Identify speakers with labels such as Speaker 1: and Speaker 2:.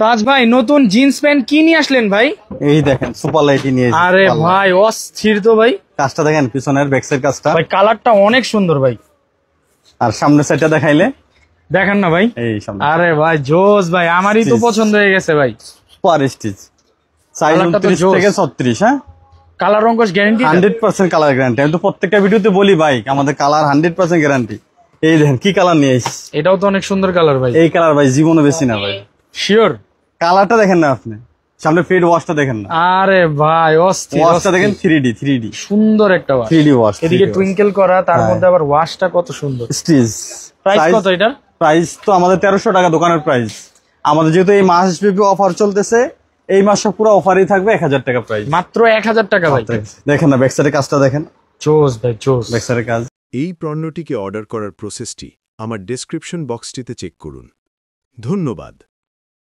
Speaker 1: তাজ ভাই নতুন jeans pant কি নিয়ে আসলেন ভাই?
Speaker 2: এই দেখেন সুপার লাইট নিয়ে এসেছি।
Speaker 1: আরে ভাই অস্থির তো ভাই।
Speaker 2: কাজটা দেখেন, পিছনের ব্যাক সাইড কাজটা
Speaker 1: ভাই কালারটা অনেক সুন্দর ভাই।
Speaker 2: আর সামনের সাইডটা দেখাইলে
Speaker 1: দেখেন না ভাই,
Speaker 2: এই সামনে।
Speaker 1: আরে ভাই জোস ভাই, আমারই তো পছন্দ হয়ে গেছে ভাই।
Speaker 2: সুপার স্টিচ, সাইজ 29 থেকে 36। হ্যাঁ,
Speaker 1: কালার রংকশ গ্যারান্টি
Speaker 2: 100% কালার গ্যারান্টি। আমি তো প্রত্যেকটা ভিডিওতে বলি ভাই আমাদের কালার 100% গ্যারান্টি। এই দেখেন কি কালার নিয়ে এসেছি,
Speaker 1: এটাও তো অনেক সুন্দর কালার ভাই।
Speaker 2: এই কালার ভাই জীবনে বেশি না ভাই।
Speaker 1: শিওর
Speaker 2: কালারটা দেখেন না আপনি, সামনে ফেড ওয়াশটা দেখেন না।
Speaker 1: আরে ভাই অস্থির,
Speaker 2: ওয়াশটা দেখেন 3D
Speaker 1: সুন্দর একটা ওয়াশ।
Speaker 2: 3D ওয়াশ,
Speaker 1: এদিকে টুইঙ্কেল করা, তার মধ্যে আবার ওয়াশটা কত সুন্দর।
Speaker 2: স্টিচ।
Speaker 1: প্রাইস কত এটা?
Speaker 2: প্রাইস তো আমাদের 1300 টাকা দোকানের প্রাইস। আমাদের যেহেতু এই মাস ব্যাপী অফার চলতেছে, এই মাসে পুরো অফারই থাকবে 1000 টাকা প্রাইস,
Speaker 1: মাত্র 1000 টাকা ভাই।
Speaker 2: দেখেন না ব্যাক সাইডের কাজটা দেখেন,
Speaker 1: জোস ভাই জোস।
Speaker 2: ব্যাক সাইডের কাজ।
Speaker 3: এই পণ্যটিকে অর্ডার করার প্রসেসটি আমার ডেসক্রিপশন বক্সটিতে চেক করুন। ধন্যবাদ।